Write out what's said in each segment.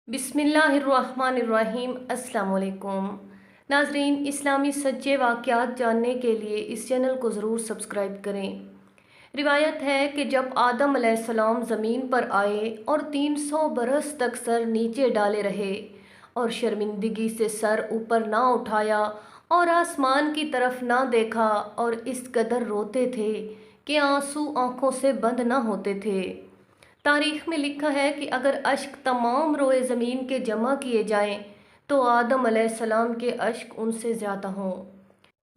बिस्मिल्लाहिर्रहमानिर्रहीम। अस्सलाम वालेकुम नाजरीन, इस्लामी सच्चे वाक़यात जानने के लिए इस चैनल को ज़रूर सब्सक्राइब करें। रिवायत है कि जब आदम अलैहिस्सलाम ज़मीन पर आए और 300 बरस तक सर नीचे डाले रहे और शर्मिंदगी से सर ऊपर ना उठाया और आसमान की तरफ ना देखा और इस कदर रोते थे कि आंसू आँखों से बंद ना होते थे। तारीख़ में लिखा है कि अगर अश्क तमाम रोए ज़मीन के जमा किए जाएं तो आदम अलैहिस्सलाम के अश्क उनसे ज़्यादा हों।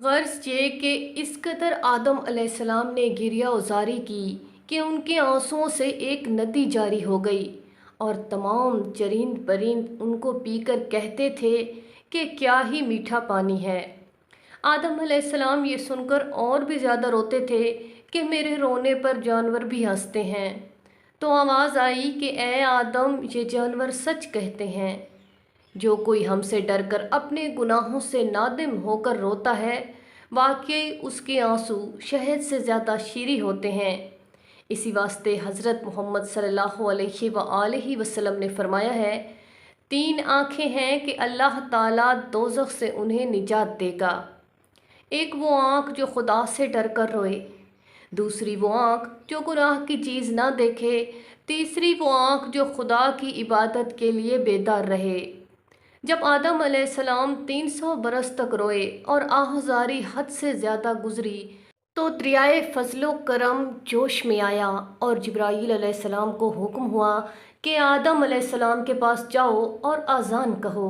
गर्ज ये कि इस कदर आदम अलैहिस्सलाम ने गिरिया उजारी की कि उनके आंसुओं से एक नदी जारी हो गई और तमाम चरिंद परिंद उनको पीकर कहते थे कि क्या ही मीठा पानी है। आदम अलैहिस्सलाम ये सुनकर और भी ज़्यादा रोते थे कि मेरे रोने पर जानवर भी हंसते हैं। तो आवाज़ आई कि ए आदम, ये जानवर सच कहते हैं। जो कोई हमसे डरकर अपने गुनाहों से नादिम होकर रोता है, वाकई उसके आंसू शहद से ज़्यादा शीरी होते हैं। इसी वास्ते हज़रत मोहम्मद सल्लल्लाहु अलैहि वसल्लम ने फरमाया है, 3 आँखें हैं कि अल्लाह ताला दोज़ख से उन्हें निजात देगा। एक वो आँख जो खुदा से डर कर रोए, दूसरी वो आँख जो गुनाह की चीज़ ना देखे, तीसरी वो आँख जो खुदा की इबादत के लिए बेदार रहे। जब आदम अलैहिस्सलाम 300 बरस तक रोए और आहुजारी हद से ज़्यादा गुजरी तो दरियाए फजलो करम जोश में आया और जिब्राईल अलैहिस्सलाम को हुक्म हुआ कि आदम अलैहिस्सलाम के पास जाओ और आज़ान कहो।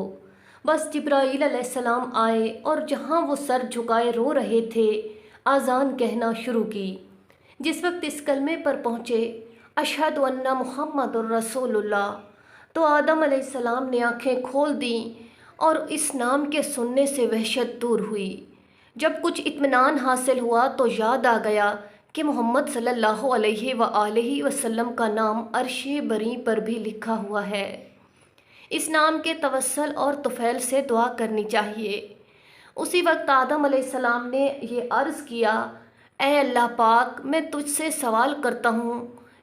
बस जिब्राईल अलैहिस्सलाम आए और जहाँ वो सर झुकाए रो रहे थे, आज़ान कहना शुरू की। जिस वक्त इस कलमे पर पहुँचे, अशहदु अन्ना मुहम्मदुर रसूलुल्लाह, तो आदम अलैहिस्सलाम ने आँखें खोल दीं और इस नाम के सुनने से वहशत दूर हुई। जब कुछ इत्मीनान हासिल हुआ तो याद आ गया कि मोहम्मद सल्लल्लाहु अलैहि वसल्लम का नाम अर्श बरी पर भी लिखा हुआ है। इस नाम के तवस्सल और तुफ़ैल से दुआ करनी चाहिए। उसी वक्त आदम अलैहिस्सलाम ने ये अर्ज़ किया, ऐ अल्लाह पाक, मैं तुझसे सवाल करता हूँ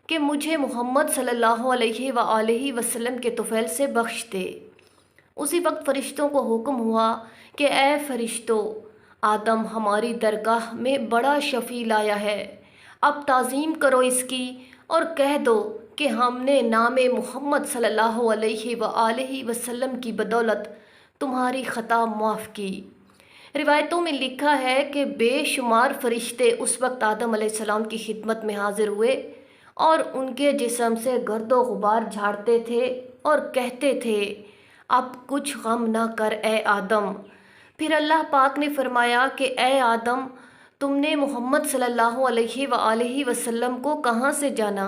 कि मुझे मोहम्मद सल्लल्लाहु अलैहि वसल्लम के तुफ़ैल से बख्श दे। उसी वक्त फ़रिश्तों को हुक्म हुआ कि ए फ़रिश्तों, आदम हमारी दरगाह में बड़ा शफ़ी लाया है, अब ताज़ीम करो इसकी और कह दो कि हमने नामे मोहम्मद सल्लल्लाहु अलैहि वसल्लम की बदौलत तुम्हारी ख़ता माफ़ की। रिवायतों में लिखा है कि बेशुमार फ़रिश्ते उस वक्त आदम अलैहिस्सलाम की खिदमत में हाज़िर हुए और उनके जिस्म से गर्दो गुबार झाड़ते थे और कहते थे, अब कुछ गम ना कर ए आदम। फिर अल्लाह पाक ने फरमाया कि ए आदम, तुमने मोहम्मद सल्लल्लाहु अलैहि वसल्लम को कहाँ से जाना?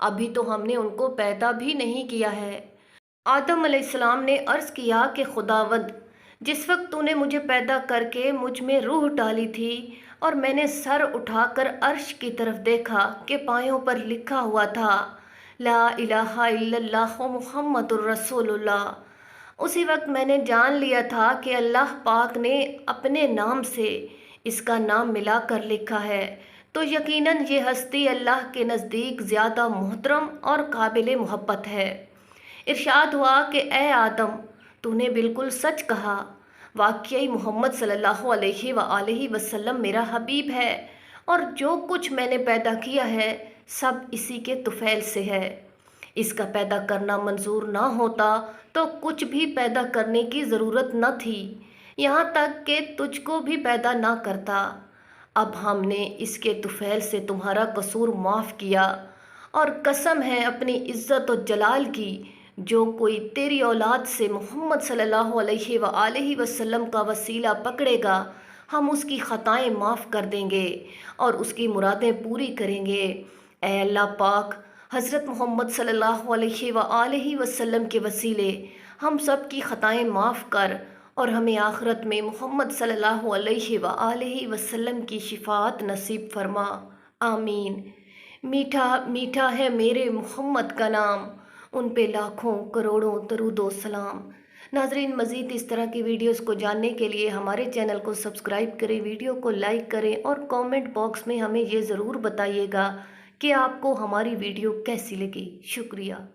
अभी तो हमने उनको पैदा भी नहीं किया है। आदम अलैहिस्सलाम ने अर्ज़ किया कि खुदावंद, जिस वक्त तूने मुझे पैदा करके मुझ में रूह डाली थी और मैंने सर उठाकर अर्श की तरफ देखा कि पायों पर लिखा हुआ था, ला इलाहा इल्लल्लाह मुहम्मदुर रसूलुल्लाह, उसी वक्त मैंने जान लिया था कि अल्लाह पाक ने अपने नाम से इसका नाम मिलाकर लिखा है, तो यकीनन ये हस्ती अल्लाह के नज़दीक ज़्यादा मोहतरम और काबिल मोहब्बत है। इरशाद हुआ कि ए आदम, तूने बिल्कुल सच कहा, वाकई मोहम्मद सल्लल्लाहु अलैहि वसल्लम मेरा हबीब है और जो कुछ मैंने पैदा किया है सब इसी के तुफ़ैल से है। इसका पैदा करना मंजूर ना होता तो कुछ भी पैदा करने की ज़रूरत न थी, यहाँ तक कि तुझको भी पैदा ना करता। अब हमने इसके तुफ़ैल से तुम्हारा कसूर माफ़ किया और कसम है अपनी इज़्ज़त और जलाल की, जो कोई तेरी औलाद से मोहम्मद सल्लल्लाहु अलैहि वसल्लम का वसीला पकड़ेगा, हम उसकी ख़ताएँ माफ़ कर देंगे और उसकी मुरादें पूरी करेंगे। ऐ अल्लाह पाक, हज़रत मोहम्मद सल्लल्लाहु अलैहि वसल्लम के वसीले हम सब की ख़ताएँ माफ़ कर और हमें आखिरत में मोहम्मद सल्लल्लाहु अलैहि वसल्लम की शिफ़ाअत नसीब फरमा। आमीन। मीठा मीठा है मेरे मोहम्मद का नाम, उन पे लाखों करोड़ों दरूदो सलाम। नाजरीन, मज़ीद इस तरह की वीडियोस को जानने के लिए हमारे चैनल को सब्सक्राइब करें, वीडियो को लाइक करें और कमेंट बॉक्स में हमें ये ज़रूर बताइएगा कि आपको हमारी वीडियो कैसी लगी। शुक्रिया।